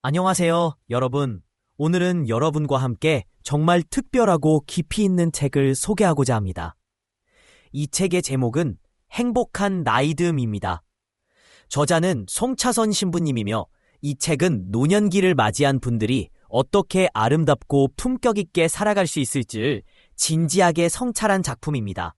안녕하세요, 여러분. 오늘은 여러분과 함께 정말 특별하고 깊이 있는 책을 소개하고자 합니다. 이 책의 제목은 행복한 나이듦입니다. 저자는 송차선 신부님이며 이 책은 노년기를 맞이한 분들이 어떻게 아름답고 품격 있게 살아갈 수 있을지를 진지하게 성찰한 작품입니다.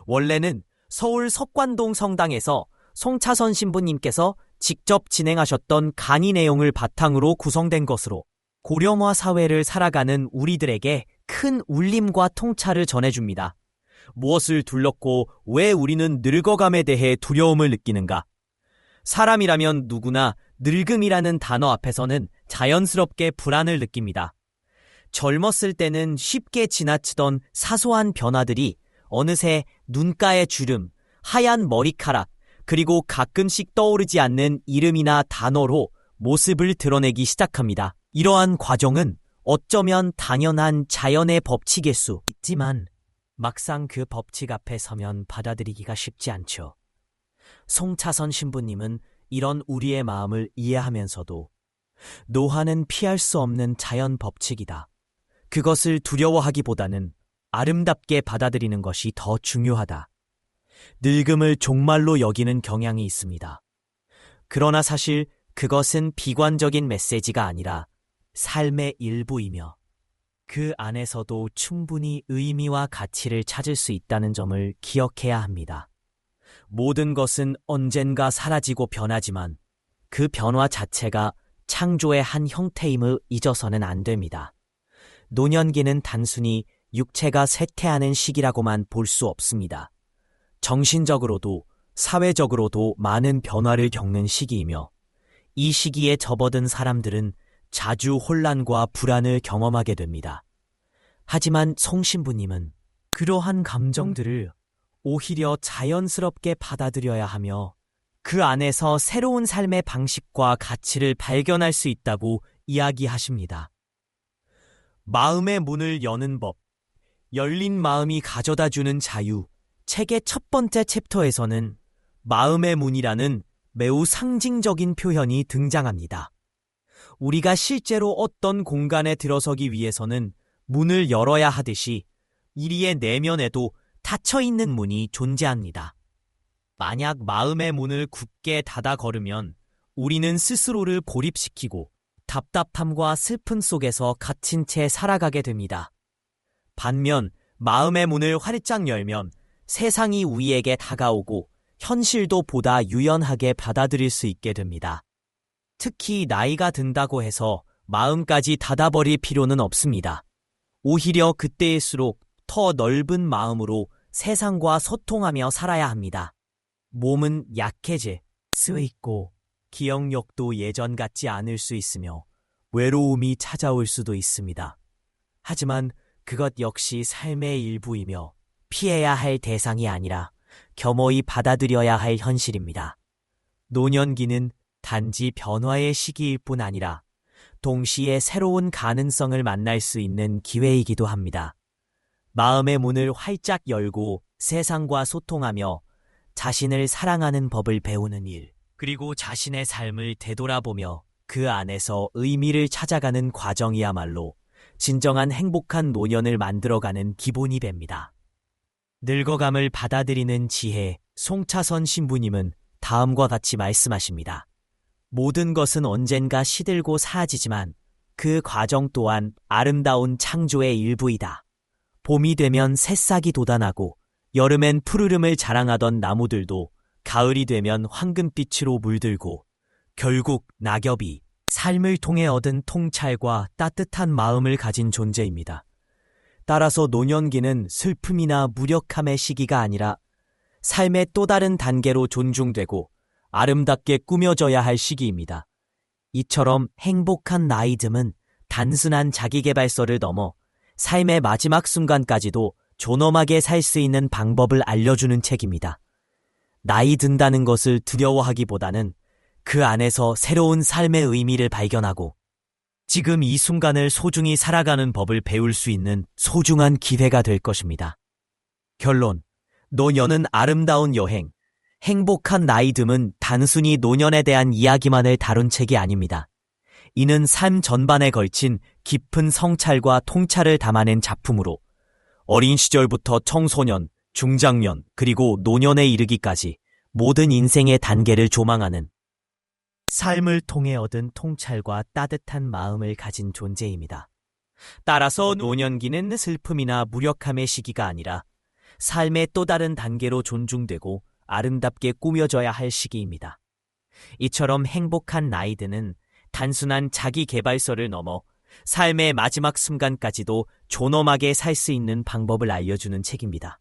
원래는 서울 석관동 성당에서 송차선 신부님께서 직접 진행하셨던 강의 내용을 바탕으로 구성된 것으로 고령화 사회를 살아가는 우리들에게 큰 울림과 통찰을 전해줍니다. 무엇을 둘렀고 왜 우리는 늙어감에 대해 두려움을 느끼는가? 사람이라면 누구나 늙음이라는 단어 앞에서는 자연스럽게 불안을 느낍니다. 젊었을 때는 쉽게 지나치던 사소한 변화들이 어느새 눈가의 주름, 하얀 머리카락, 그리고 가끔씩 떠오르지 않는 이름이나 단어로 모습을 드러내기 시작합니다. 이러한 과정은 어쩌면 당연한 자연의 법칙일 수 있지만 막상 그 법칙 앞에 서면 받아들이기가 쉽지 않죠. 송차선 신부님은 이런 우리의 마음을 이해하면서도 노화는 피할 수 없는 자연 법칙이다. 그것을 두려워하기보다는 아름답게 받아들이는 것이 더 중요하다. 늙음을 종말로 여기는 경향이 있습니다. 그러나 사실 그것은 비관적인 메시지가 아니라 삶의 일부이며 그 안에서도 충분히 의미와 가치를 찾을 수 있다는 점을 기억해야 합니다. 모든 것은 언젠가 사라지고 변하지만 그 변화 자체가 창조의 한 형태임을 잊어서는 안 됩니다. 노년기는 단순히 육체가 쇠퇴하는 시기라고만 볼 수 없습니다. 정신적으로도 사회적으로도 많은 변화를 겪는 시기이며 이 시기에 접어든 사람들은 자주 혼란과 불안을 경험하게 됩니다. 하지만 송 신부님은 그러한 감정들을 오히려 자연스럽게 받아들여야 하며 그 안에서 새로운 삶의 방식과 가치를 발견할 수 있다고 이야기하십니다. 마음의 문을 여는 법, 열린 마음이 가져다주는 자유. 책의 첫 번째 챕터에서는 마음의 문이라는 매우 상징적인 표현이 등장합니다. 우리가 실제로 어떤 공간에 들어서기 위해서는 문을 열어야 하듯이 우리의 내면에도 닫혀있는 문이 존재합니다. 만약 마음의 문을 굳게 닫아 걸으면 우리는 스스로를 고립시키고 답답함과 슬픔 속에서 갇힌 채 살아가게 됩니다. 반면 마음의 문을 활짝 열면 세상이 우리에게 다가오고 현실도 보다 유연하게 받아들일 수 있게 됩니다. 특히 나이가 든다고 해서 마음까지 닫아버릴 필요는 없습니다. 오히려 그때일수록 더 넓은 마음으로 세상과 소통하며 살아야 합니다. 몸은 약해질 수 있고 기억력도 예전 같지 않을 수 있으며 외로움이 찾아올 수도 있습니다. 하지만 그것 역시 삶의 일부이며 피해야 할 대상이 아니라 겸허히 받아들여야 할 현실입니다. 노년기는 단지 변화의 시기일 뿐 아니라 동시에 새로운 가능성을 만날 수 있는 기회이기도 합니다. 마음의 문을 활짝 열고 세상과 소통하며 자신을 사랑하는 법을 배우는 일, 그리고 자신의 삶을 되돌아보며 그 안에서 의미를 찾아가는 과정이야말로 진정한 행복한 노년을 만들어가는 기본이 됩니다. 늙어감을 받아들이는 지혜, 송차선 신부님은 다음과 같이 말씀하십니다. 모든 것은 언젠가 시들고 사라지지만 그 과정 또한 아름다운 창조의 일부이다. 봄이 되면 새싹이 돋아나고 여름엔 푸르름을 자랑하던 나무들도 가을이 되면 황금빛으로 물들고 결국 낙엽이 삶을 통해 얻은 통찰과 따뜻한 마음을 가진 존재입니다. 따라서 노년기는 슬픔이나 무력함의 시기가 아니라 삶의 또 다른 단계로 존중되고 아름답게 꾸며져야 할 시기입니다. 이처럼 행복한 나이듦은 단순한 자기계발서를 넘어 삶의 마지막 순간까지도 존엄하게 살 수 있는 방법을 알려주는 책입니다. 나이 든다는 것을 두려워하기보다는 그 안에서 새로운 삶의 의미를 발견하고 지금 이 순간을 소중히 살아가는 법을 배울 수 있는 소중한 기회가 될 것입니다. 결론, 노년은 아름다운 여행, 행복한 나이듦은 단순히 노년에 대한 이야기만을 다룬 책이 아닙니다. 이는 삶 전반에 걸친 깊은 성찰과 통찰을 담아낸 작품으로 어린 시절부터 청소년, 중장년, 그리고 노년에 이르기까지 모든 인생의 단계를 조망하는 삶을 통해 얻은 통찰과 따뜻한 마음을 가진 존재입니다. 따라서 노년기는 슬픔이나 무력함의 시기가 아니라 삶의 또 다른 단계로 존중되고 아름답게 꾸며져야 할 시기입니다. 이처럼 행복한 나이드는 단순한 자기 개발서를 넘어 삶의 마지막 순간까지도 존엄하게 살 수 있는 방법을 알려주는 책입니다.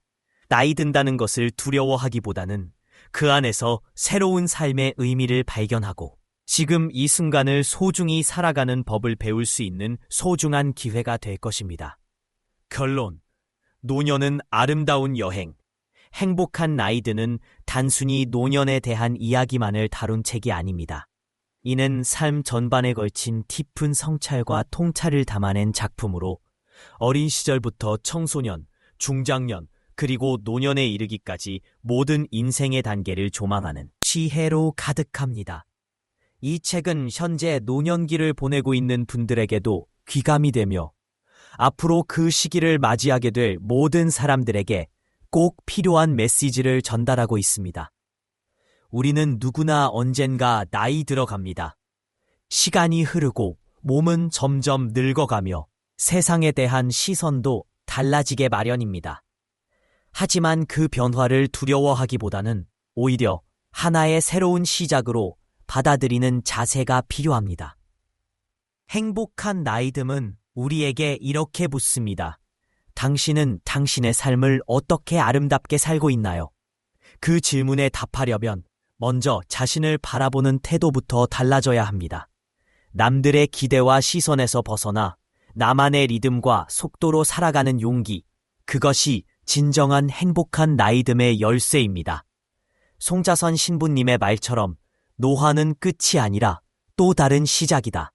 나이 든다는 것을 두려워하기보다는 그 안에서 새로운 삶의 의미를 발견하고 지금 이 순간을 소중히 살아가는 법을 배울 수 있는 소중한 기회가 될 것입니다. 결론, 노년은 아름다운 여행, 행복한 나이드는 단순히 노년에 대한 이야기만을 다룬 책이 아닙니다. 이는 삶 전반에 걸친 깊은 성찰과 통찰을 담아낸 작품으로 어린 시절부터 청소년, 중장년, 그리고 노년에 이르기까지 모든 인생의 단계를 조망하는 지혜로 가득합니다. 이 책은 현재 노년기를 보내고 있는 분들에게도 귀감이 되며 앞으로 그 시기를 맞이하게 될 모든 사람들에게 꼭 필요한 메시지를 전달하고 있습니다. 우리는 누구나 언젠가 나이 들어갑니다. 시간이 흐르고 몸은 점점 늙어가며 세상에 대한 시선도 달라지게 마련입니다. 하지만 그 변화를 두려워하기보다는 오히려 하나의 새로운 시작으로 받아들이는 자세가 필요합니다. 행복한 나이듦은 우리에게 이렇게 묻습니다. 당신은 당신의 삶을 어떻게 아름답게 살고 있나요? 그 질문에 답하려면 먼저 자신을 바라보는 태도부터 달라져야 합니다. 남들의 기대와 시선에서 벗어나 나만의 리듬과 속도로 살아가는 용기, 그것이 진정한 행복한 나이듦의 열쇠입니다. 송자선 신부님의 말처럼 노화는 끝이 아니라 또 다른 시작이다.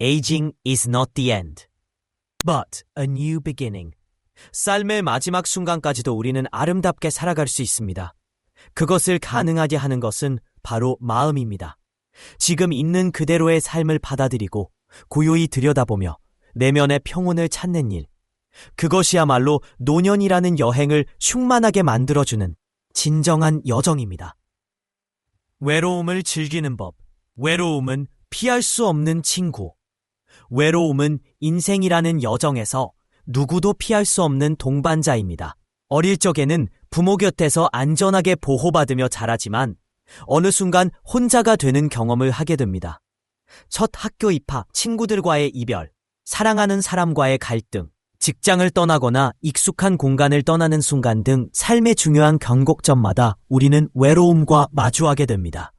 Aging is not the end, but a new beginning. 삶의 마지막 순간까지도 우리는 아름답게 살아갈 수 있습니다. 그것을 가능하게 하는 것은 바로 마음입니다. 지금 있는 그대로의 삶을 받아들이고 고요히 들여다보며 내면의 평온을 찾는 일. 그것이야말로 노년이라는 여행을 충만하게 만들어주는 진정한 여정입니다. 외로움을 즐기는 법. 외로움은 피할 수 없는 친구. 외로움은 인생이라는 여정에서 누구도 피할 수 없는 동반자입니다. 어릴 적에는 부모 곁에서 안전하게 보호받으며 자라지만 어느 순간 혼자가 되는 경험을 하게 됩니다. 첫 학교 입학, 친구들과의 이별, 사랑하는 사람과의 갈등, 직장을 떠나거나 익숙한 공간을 떠나는 순간 등 삶의 중요한 변곡점마다 우리는 외로움과 마주하게 됩니다.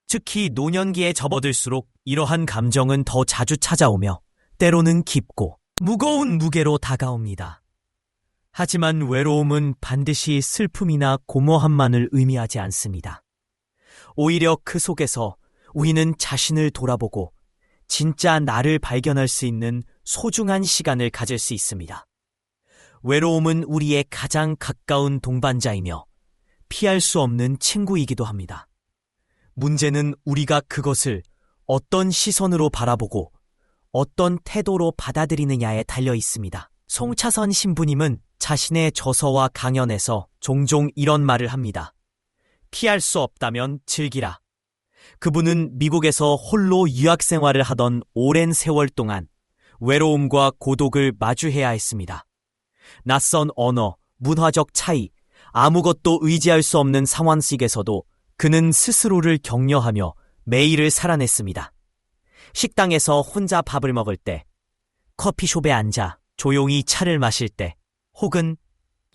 특히 노년기에 접어들수록 이러한 감정은 더 자주 찾아오며 때로는 깊고 무거운 무게로 다가옵니다. 하지만 외로움은 반드시 슬픔이나 공허함만을 의미하지 않습니다. 오히려 그 속에서 우리는 자신을 돌아보고 진짜 나를 발견할 수 있는 소중한 시간을 가질 수 있습니다. 외로움은 우리의 가장 가까운 동반자이며 피할 수 없는 친구이기도 합니다. 문제는 우리가 그것을 어떤 시선으로 바라보고 어떤 태도로 받아들이느냐에 달려 있습니다. 송차선 신부님은 자신의 저서와 강연에서 종종 이런 말을 합니다. 피할 수 없다면 즐기라. 그분은 미국에서 홀로 유학 생활을 하던 오랜 세월 동안 외로움과 고독을 마주해야 했습니다. 낯선 언어, 문화적 차이, 아무것도 의지할 수 없는 상황 속에서도 그는 스스로를 격려하며 매일을 살아냈습니다. 식당에서 혼자 밥을 먹을 때, 커피숍에 앉아 조용히 차를 마실 때, 혹은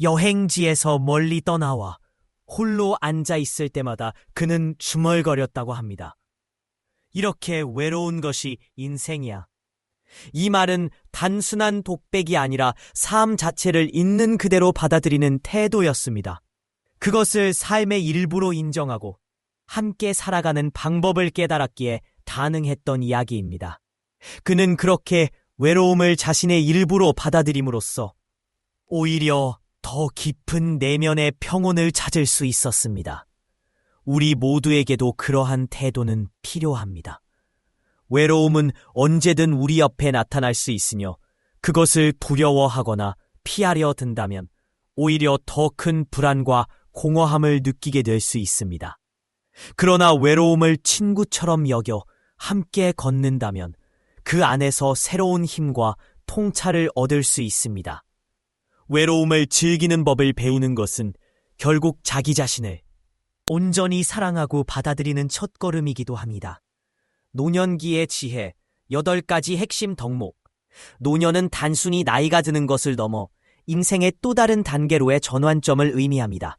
여행지에서 멀리 떠나와 홀로 앉아 있을 때마다 그는 중얼거렸다고 합니다. 이렇게 외로운 것이 인생이야. 이 말은 단순한 독백이 아니라 삶 자체를 있는 그대로 받아들이는 태도였습니다. 그것을 삶의 일부로 인정하고 함께 살아가는 방법을 깨달았기에 가능했던 이야기입니다. 그는 그렇게 외로움을 자신의 일부로 받아들임으로써 오히려 더 깊은 내면의 평온을 찾을 수 있었습니다. 우리 모두에게도 그러한 태도는 필요합니다. 외로움은 언제든 우리 옆에 나타날 수 있으며 그것을 두려워하거나 피하려 든다면 오히려 더 큰 불안과 공허함을 느끼게 될 수 있습니다. 그러나 외로움을 친구처럼 여겨 함께 걷는다면 그 안에서 새로운 힘과 통찰을 얻을 수 있습니다. 외로움을 즐기는 법을 배우는 것은 결국 자기 자신을 온전히 사랑하고 받아들이는 첫걸음이기도 합니다. 노년기의 지혜, 8가지 핵심 덕목. 노년은 단순히 나이가 드는 것을 넘어 인생의 또 다른 단계로의 전환점을 의미합니다.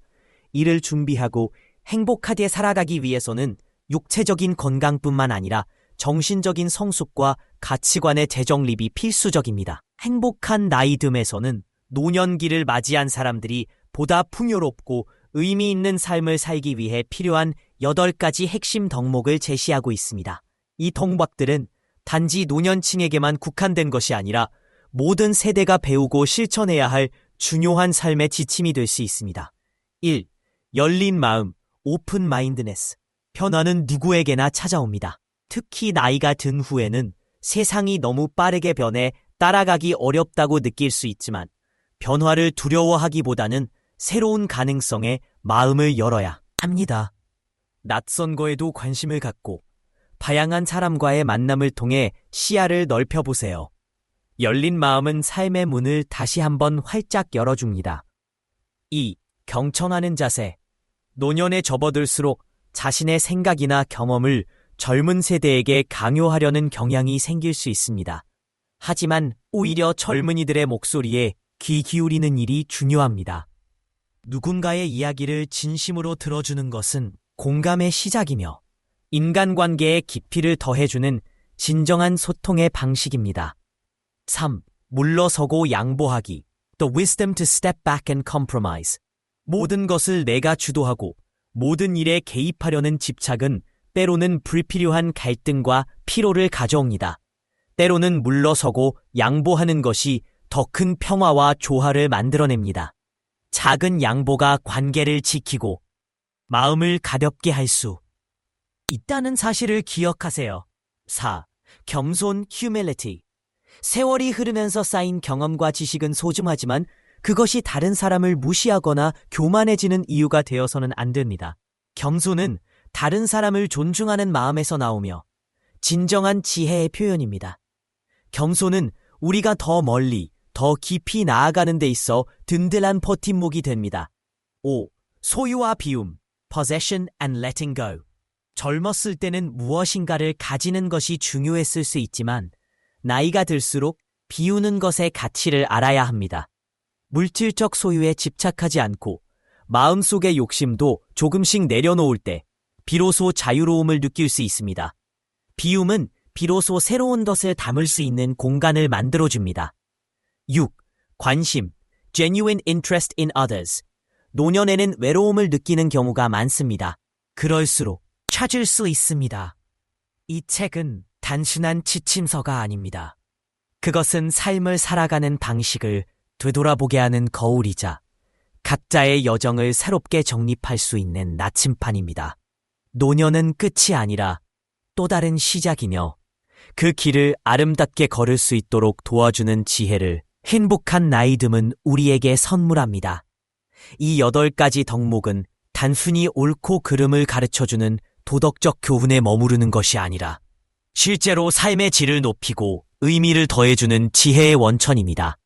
이를 준비하고 행복하게 살아가기 위해서는 육체적인 건강뿐만 아니라 정신적인 성숙과 가치관의 재정립이 필수적입니다. 행복한 나이듦에서는 노년기를 맞이한 사람들이 보다 풍요롭고 의미 있는 삶을 살기 위해 필요한 8가지 핵심 덕목을 제시하고 있습니다. 이 덕목들은 단지 노년층에게만 국한된 것이 아니라 모든 세대가 배우고 실천해야 할 중요한 삶의 지침이 될 수 있습니다. 1. 열린 마음, 오픈 마인드네스. 변화는 누구에게나 찾아옵니다. 특히 나이가 든 후에는 세상이 너무 빠르게 변해 따라가기 어렵다고 느낄 수 있지만 변화를 두려워하기보다는 새로운 가능성에 마음을 열어야 합니다. 낯선 거에도 관심을 갖고 다양한 사람과의 만남을 통해 시야를 넓혀보세요. 열린 마음은 삶의 문을 다시 한번 활짝 열어줍니다. 2. 경청하는 자세. 노년에 접어들수록 자신의 생각이나 경험을 젊은 세대에게 강요하려는 경향이 생길 수 있습니다. 하지만 오히려 젊은이들의 목소리에 귀 기울이는 일이 중요합니다. 누군가의 이야기를 진심으로 들어주는 것은 공감의 시작이며 인간관계에 깊이를 더해주는 진정한 소통의 방식입니다. 3. 물러서고 양보하기. The wisdom to step back and compromise. 모든 것을 내가 주도하고 모든 일에 개입하려는 집착은 때로는 불필요한 갈등과 피로를 가져옵니다. 때로는 물러서고 양보하는 것이 더 큰 평화와 조화를 만들어냅니다. 작은 양보가 관계를 지키고 마음을 가볍게 할 수 있다는 사실을 기억하세요. 4. 겸손 humility. 세월이 흐르면서 쌓인 경험과 지식은 소중하지만 그것이 다른 사람을 무시하거나 교만해지는 이유가 되어서는 안 됩니다. 겸손은 다른 사람을 존중하는 마음에서 나오며 진정한 지혜의 표현입니다. 겸손은 우리가 더 멀리, 더 깊이 나아가는 데 있어 든든한 버팀목이 됩니다. 5. 소유와 비움, possession and letting go. 젊었을 때는 무엇인가를 가지는 것이 중요했을 수 있지만 나이가 들수록 비우는 것의 가치를 알아야 합니다. 물질적 소유에 집착하지 않고 마음속의 욕심도 조금씩 내려놓을 때 비로소 자유로움을 느낄 수 있습니다. 비움은 비로소 새로운 것을 담을 수 있는 공간을 만들어줍니다. 6. 관심, genuine interest in others. 노년에는 외로움을 느끼는 경우가 많습니다. 그럴수록 찾을 수 있습니다. 이 책은 단순한 지침서가 아닙니다. 그것은 삶을 살아가는 방식을 되돌아보게 하는 거울이자 각자의 여정을 새롭게 정립할 수 있는 나침판입니다. 노년은 끝이 아니라 또 다른 시작이며 그 길을 아름답게 걸을 수 있도록 도와주는 지혜를 행복한 나이듦은 우리에게 선물합니다. 이 8가지 덕목은 단순히 옳고 그름을 가르쳐주는 도덕적 교훈에 머무르는 것이 아니라 실제로 삶의 질을 높이고 의미를 더해주는 지혜의 원천입니다.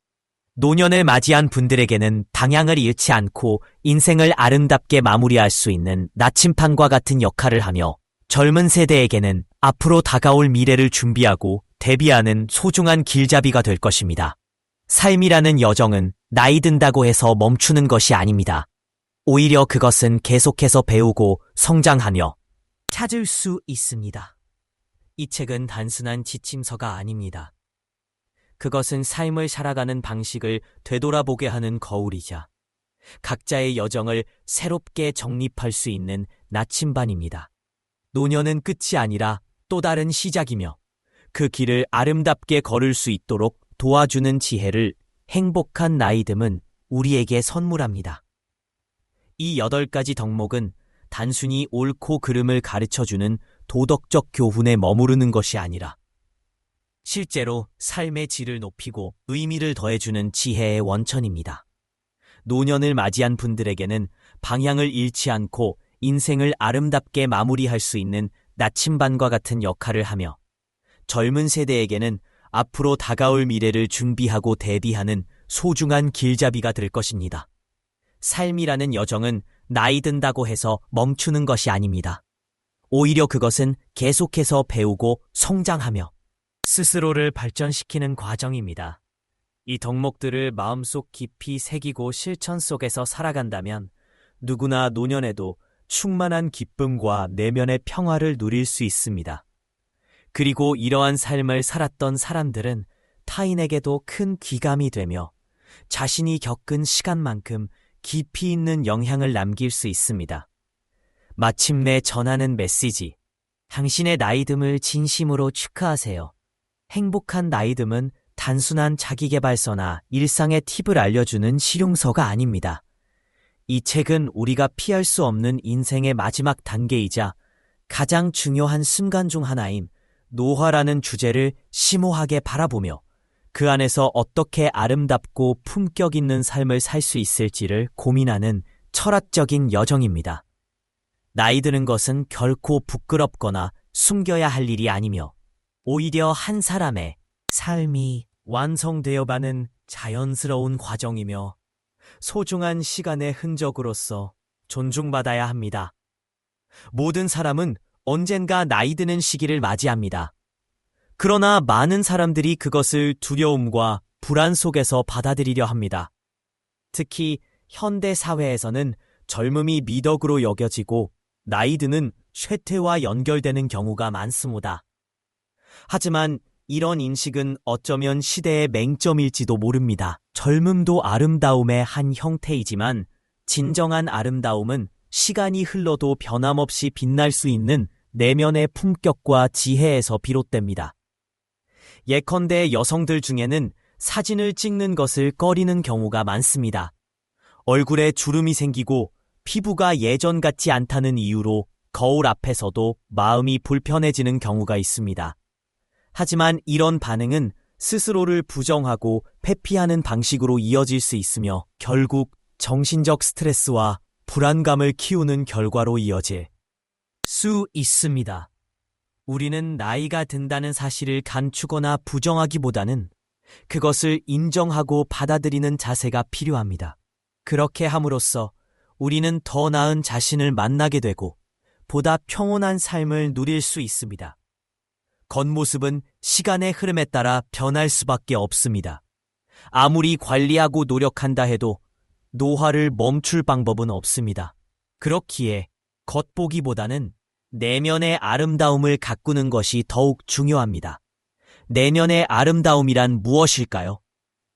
노년을 맞이한 분들에게는 방향을 잃지 않고 인생을 아름답게 마무리할 수 있는 나침판과 같은 역할을 하며 젊은 세대에게는 앞으로 다가올 미래를 준비하고 대비하는 소중한 길잡이가 될 것입니다. 삶이라는 여정은 나이 든다고 해서 멈추는 것이 아닙니다. 오히려 그것은 계속해서 배우고 성장하며 찾을 수 있습니다. 이 책은 단순한 지침서가 아닙니다. 그것은 삶을 살아가는 방식을 되돌아보게 하는 거울이자 각자의 여정을 새롭게 정립할 수 있는 나침반입니다. 노년은 끝이 아니라 또 다른 시작이며 그 길을 아름답게 걸을 수 있도록 도와주는 지혜를 행복한 나이듦은 우리에게 선물합니다. 이 8가지 덕목은 단순히 옳고 그름을 가르쳐주는 도덕적 교훈에 머무르는 것이 아니라 실제로 삶의 질을 높이고 의미를 더해주는 지혜의 원천입니다. 노년을 맞이한 분들에게는 방향을 잃지 않고 인생을 아름답게 마무리할 수 있는 나침반과 같은 역할을 하며 젊은 세대에게는 앞으로 다가올 미래를 준비하고 대비하는 소중한 길잡이가 될 것입니다. 삶이라는 여정은 나이 든다고 해서 멈추는 것이 아닙니다. 오히려 그것은 계속해서 배우고 성장하며 스스로를 발전시키는 과정입니다. 이 덕목들을 마음속 깊이 새기고 실천 속에서 살아간다면 누구나 노년에도 충만한 기쁨과 내면의 평화를 누릴 수 있습니다. 그리고 이러한 삶을 살았던 사람들은 타인에게도 큰 귀감이 되며 자신이 겪은 시간만큼 깊이 있는 영향을 남길 수 있습니다. 마침내 전하는 메시지, 당신의 나이듦을 진심으로 축하하세요. 행복한 나이듦은 단순한 자기계발서나 일상의 팁을 알려주는 실용서가 아닙니다. 이 책은 우리가 피할 수 없는 인생의 마지막 단계이자 가장 중요한 순간 중 하나인 노화라는 주제를 심오하게 바라보며 그 안에서 어떻게 아름답고 품격 있는 삶을 살 수 있을지를 고민하는 철학적인 여정입니다. 나이 드는 것은 결코 부끄럽거나 숨겨야 할 일이 아니며 오히려 한 사람의 삶이 완성되어가는 자연스러운 과정이며 소중한 시간의 흔적으로서 존중받아야 합니다. 모든 사람은 언젠가 나이 드는 시기를 맞이합니다. 그러나 많은 사람들이 그것을 두려움과 불안 속에서 받아들이려 합니다. 특히 현대 사회에서는 젊음이 미덕으로 여겨지고 나이 드는 쇠퇴와 연결되는 경우가 많습니다. 하지만 이런 인식은 어쩌면 시대의 맹점일지도 모릅니다. 젊음도 아름다움의 한 형태이지만 진정한 아름다움은 시간이 흘러도 변함없이 빛날 수 있는 내면의 품격과 지혜에서 비롯됩니다. 예컨대 여성들 중에는 사진을 찍는 것을 꺼리는 경우가 많습니다. 얼굴에 주름이 생기고 피부가 예전 같지 않다는 이유로 거울 앞에서도 마음이 불편해지는 경우가 있습니다. 하지만 이런 반응은 스스로를 부정하고 회피하는 방식으로 이어질 수 있으며 결국 정신적 스트레스와 불안감을 키우는 결과로 이어질 수 있습니다. 우리는 나이가 든다는 사실을 감추거나 부정하기보다는 그것을 인정하고 받아들이는 자세가 필요합니다. 그렇게 함으로써 우리는 더 나은 자신을 만나게 되고 보다 평온한 삶을 누릴 수 있습니다. 겉모습은 시간의 흐름에 따라 변할 수밖에 없습니다. 아무리 관리하고 노력한다 해도 노화를 멈출 방법은 없습니다. 그렇기에 겉보기보다는 내면의 아름다움을 가꾸는 것이 더욱 중요합니다. 내면의 아름다움이란 무엇일까요?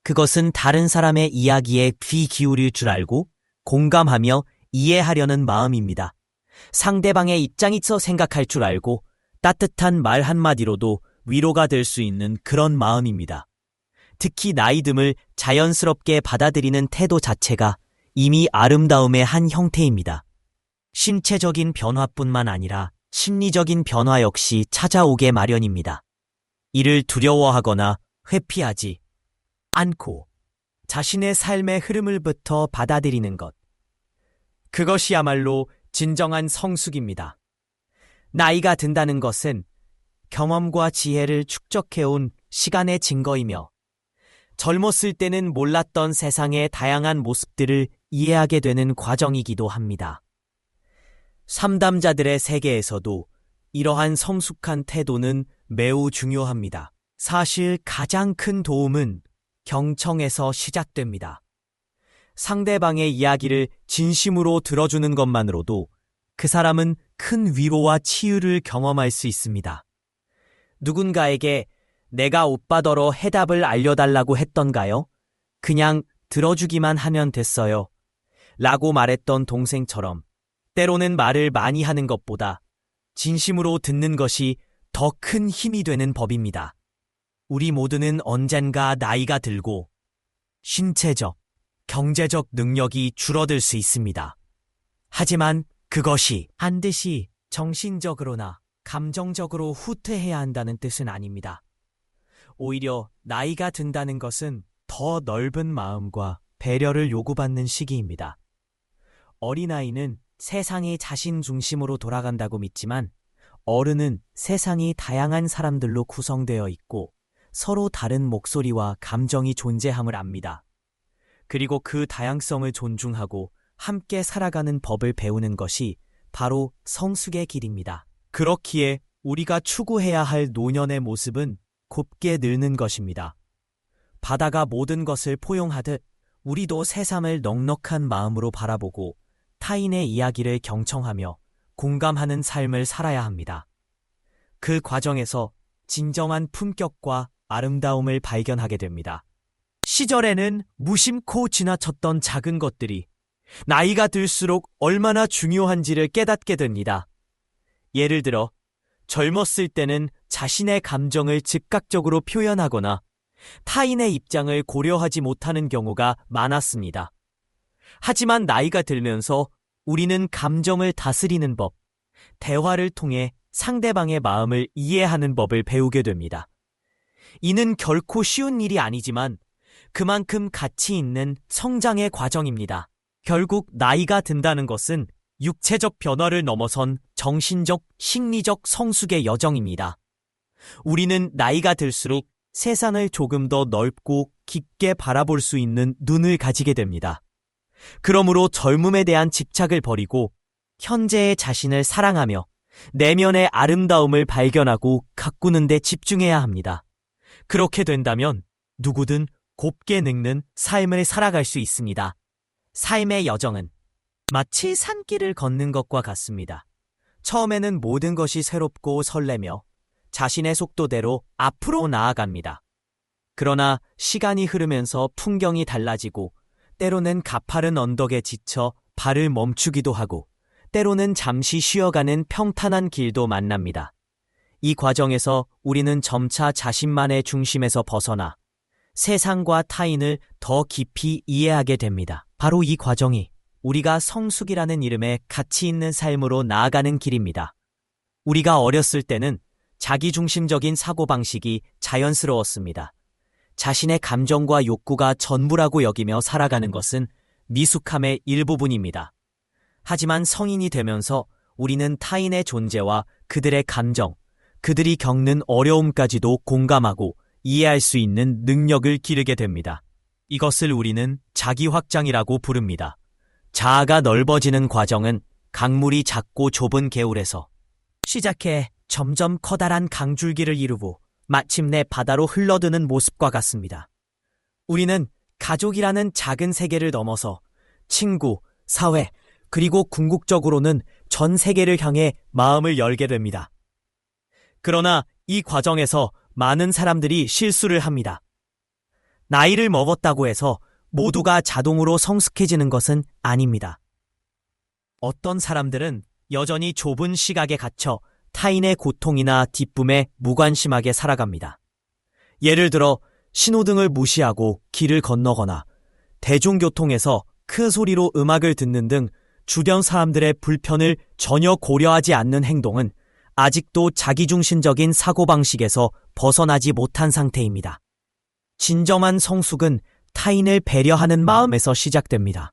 그것은 다른 사람의 이야기에 귀 기울일 줄 알고 공감하며 이해하려는 마음입니다. 상대방의 입장에서 생각할 줄 알고 따뜻한 말 한마디로도 위로가 될 수 있는 그런 마음입니다. 특히 나이듦을 자연스럽게 받아들이는 태도 자체가 이미 아름다움의 한 형태입니다. 신체적인 변화뿐만 아니라 심리적인 변화 역시 찾아오게 마련입니다. 이를 두려워하거나 회피하지 않고 자신의 삶의 흐름을부터 받아들이는 것. 그것이야말로 진정한 성숙입니다. 나이가 든다는 것은 경험과 지혜를 축적해온 시간의 증거이며 젊었을 때는 몰랐던 세상의 다양한 모습들을 이해하게 되는 과정이기도 합니다. 상담자들의 세계에서도 이러한 성숙한 태도는 매우 중요합니다. 사실 가장 큰 도움은 경청에서 시작됩니다. 상대방의 이야기를 진심으로 들어주는 것만으로도 그 사람은 큰 위로와 치유를 경험할 수 있습니다. 누군가에게 내가 오빠더러 해답을 알려달라고 했던가요? 그냥 들어주기만 하면 됐어요. 라고 말했던 동생처럼 때로는 말을 많이 하는 것보다 진심으로 듣는 것이 더 큰 힘이 되는 법입니다. 우리 모두는 언젠가 나이가 들고 신체적, 경제적 능력이 줄어들 수 있습니다. 하지만 그것이 반드시 정신적으로나 감정적으로 후퇴해야 한다는 뜻은 아닙니다. 오히려 나이가 든다는 것은 더 넓은 마음과 배려를 요구받는 시기입니다. 어린아이는 세상이 자신 중심으로 돌아간다고 믿지만 어른은 세상이 다양한 사람들로 구성되어 있고 서로 다른 목소리와 감정이 존재함을 압니다. 그리고 그 다양성을 존중하고 함께 살아가는 법을 배우는 것이 바로 성숙의 길입니다. 그렇기에 우리가 추구해야 할 노년의 모습은 곱게 늙는 것입니다. 바다가 모든 것을 포용하듯 우리도 새삼을 넉넉한 마음으로 바라보고 타인의 이야기를 경청하며 공감하는 삶을 살아야 합니다. 그 과정에서 진정한 품격과 아름다움을 발견하게 됩니다. 시절에는 무심코 지나쳤던 작은 것들이 나이가 들수록 얼마나 중요한지를 깨닫게 됩니다. 예를 들어 젊었을 때는 자신의 감정을 즉각적으로 표현하거나 타인의 입장을 고려하지 못하는 경우가 많았습니다. 하지만 나이가 들면서 우리는 감정을 다스리는 법, 대화를 통해 상대방의 마음을 이해하는 법을 배우게 됩니다. 이는 결코 쉬운 일이 아니지만 그만큼 가치 있는 성장의 과정입니다. 결국 나이가 든다는 것은 육체적 변화를 넘어선 정신적, 심리적 성숙의 여정입니다. 우리는 나이가 들수록 세상을 조금 더 넓고 깊게 바라볼 수 있는 눈을 가지게 됩니다. 그러므로 젊음에 대한 집착을 버리고 현재의 자신을 사랑하며 내면의 아름다움을 발견하고 가꾸는 데 집중해야 합니다. 그렇게 된다면 누구든 곱게 늙는 삶을 살아갈 수 있습니다. 삶의 여정은 마치 산길을 걷는 것과 같습니다. 처음에는 모든 것이 새롭고 설레며 자신의 속도대로 앞으로 나아갑니다. 그러나 시간이 흐르면서 풍경이 달라지고 때로는 가파른 언덕에 지쳐 발을 멈추기도 하고 때로는 잠시 쉬어가는 평탄한 길도 만납니다. 이 과정에서 우리는 점차 자신만의 중심에서 벗어나 세상과 타인을 더 깊이 이해하게 됩니다. 바로 이 과정이 우리가 성숙이라는 이름의 가치 있는 삶으로 나아가는 길입니다. 우리가 어렸을 때는 자기중심적인 사고방식이 자연스러웠습니다. 자신의 감정과 욕구가 전부라고 여기며 살아가는 것은 미숙함의 일부분입니다. 하지만 성인이 되면서 우리는 타인의 존재와 그들의 감정, 그들이 겪는 어려움까지도 공감하고 이해할 수 있는 능력을 기르게 됩니다. 이것을 우리는 자기확장이라고 부릅니다. 자아가 넓어지는 과정은 강물이 작고 좁은 개울에서 시작해 점점 커다란 강줄기를 이루고 마침내 바다로 흘러드는 모습과 같습니다. 우리는 가족이라는 작은 세계를 넘어서 친구, 사회, 그리고 궁극적으로는 전 세계를 향해 마음을 열게 됩니다. 그러나 이 과정에서 많은 사람들이 실수를 합니다. 나이를 먹었다고 해서 모두가 자동으로 성숙해지는 것은 아닙니다. 어떤 사람들은 여전히 좁은 시각에 갇혀 타인의 고통이나 기쁨에 무관심하게 살아갑니다. 예를 들어 신호등을 무시하고 길을 건너거나 대중교통에서 큰 소리로 음악을 듣는 등 주변 사람들의 불편을 전혀 고려하지 않는 행동은 아직도 자기중심적인 사고방식에서 벗어나지 못한 상태입니다. 진정한 성숙은 타인을 배려하는 마음에서 시작됩니다.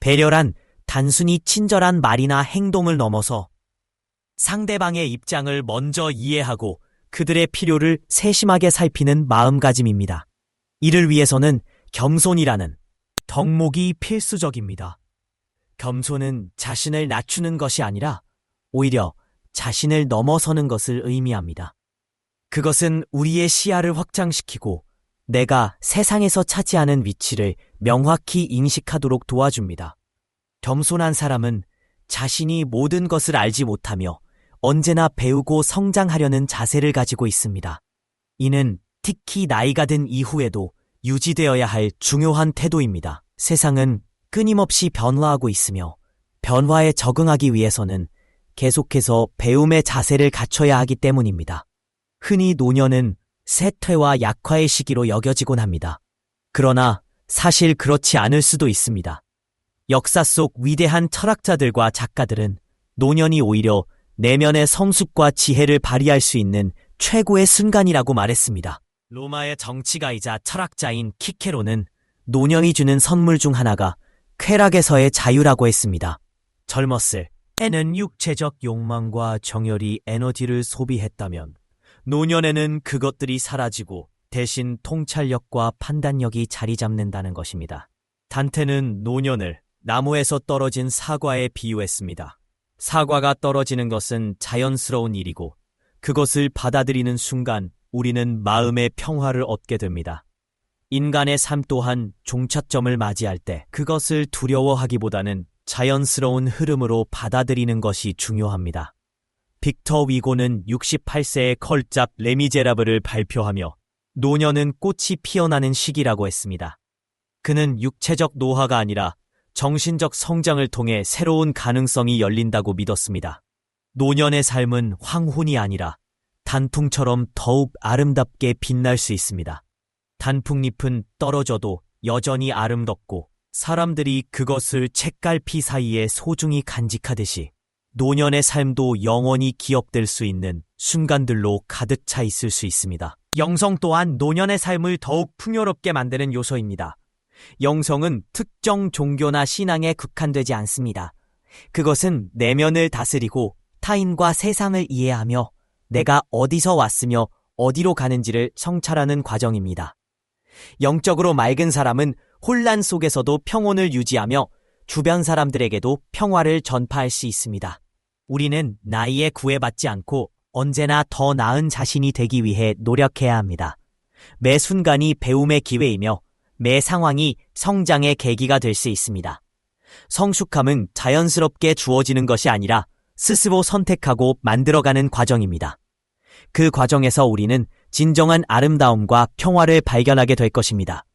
배려란 단순히 친절한 말이나 행동을 넘어서 상대방의 입장을 먼저 이해하고 그들의 필요를 세심하게 살피는 마음가짐입니다. 이를 위해서는 겸손이라는 덕목이 필수적입니다. 겸손은 자신을 낮추는 것이 아니라 오히려 자신을 넘어서는 것을 의미합니다. 그것은 우리의 시야를 확장시키고 내가 세상에서 차지하는 위치를 명확히 인식하도록 도와줍니다. 겸손한 사람은 자신이 모든 것을 알지 못하며 언제나 배우고 성장하려는 자세를 가지고 있습니다. 이는 특히 나이가 든 이후에도 유지되어야 할 중요한 태도입니다. 세상은 끊임없이 변화하고 있으며 변화에 적응하기 위해서는 계속해서 배움의 자세를 갖춰야 하기 때문입니다. 흔히 노년은 쇠퇴와 약화의 시기로 여겨지곤 합니다. 그러나 사실 그렇지 않을 수도 있습니다. 역사 속 위대한 철학자들과 작가들은 노년이 오히려 내면의 성숙과 지혜를 발휘할 수 있는 최고의 순간이라고 말했습니다. 로마의 정치가이자 철학자인 키케로는 노년이 주는 선물 중 하나가 쾌락에서의 자유라고 했습니다. 젊었을 때는 육체적 욕망과 정열이 에너지를 소비했다면 노년에는 그것들이 사라지고 대신 통찰력과 판단력이 자리 잡는다는 것입니다. 단테는 노년을 나무에서 떨어진 사과에 비유했습니다. 사과가 떨어지는 것은 자연스러운 일이고 그것을 받아들이는 순간 우리는 마음의 평화를 얻게 됩니다. 인간의 삶 또한 종착점을 맞이할 때 그것을 두려워하기보다는 자연스러운 흐름으로 받아들이는 것이 중요합니다. 빅터 위고는 68세의 컬작 레미제라블을 발표하며 노년은 꽃이 피어나는 시기라고 했습니다. 그는 육체적 노화가 아니라 정신적 성장을 통해 새로운 가능성이 열린다고 믿었습니다. 노년의 삶은 황혼이 아니라 단풍처럼 더욱 아름답게 빛날 수 있습니다. 단풍잎은 떨어져도 여전히 아름답고 사람들이 그것을 책갈피 사이에 소중히 간직하듯이 노년의 삶도 영원히 기억될 수 있는 순간들로 가득 차 있을 수 있습니다. 영성 또한 노년의 삶을 더욱 풍요롭게 만드는 요소입니다. 영성은 특정 종교나 신앙에 국한되지 않습니다. 그것은 내면을 다스리고 타인과 세상을 이해하며 내가 어디서 왔으며 어디로 가는지를 성찰하는 과정입니다. 영적으로 맑은 사람은 혼란 속에서도 평온을 유지하며 주변 사람들에게도 평화를 전파할 수 있습니다. 우리는 나이에 구애받지 않고 언제나 더 나은 자신이 되기 위해 노력해야 합니다. 매 순간이 배움의 기회이며 매 상황이 성장의 계기가 될 수 있습니다. 성숙함은 자연스럽게 주어지는 것이 아니라 스스로 선택하고 만들어가는 과정입니다. 그 과정에서 우리는 진정한 아름다움과 평화를 발견하게 될 것입니다.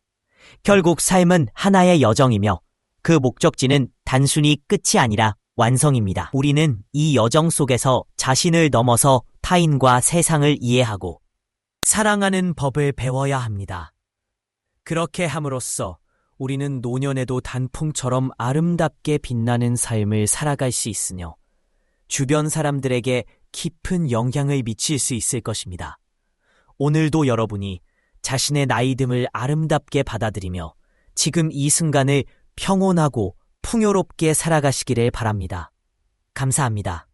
결국 삶은 하나의 여정이며 그 목적지는 단순히 끝이 아니라 완성입니다. 우리는 이 여정 속에서 자신을 넘어서 타인과 세상을 이해하고 사랑하는 법을 배워야 합니다. 그렇게 함으로써 우리는 노년에도 단풍처럼 아름답게 빛나는 삶을 살아갈 수 있으며 주변 사람들에게 깊은 영향을 미칠 수 있을 것입니다. 오늘도 여러분이 자신의 나이듦을 아름답게 받아들이며 지금 이 순간을 평온하고 풍요롭게 살아가시기를 바랍니다. 감사합니다.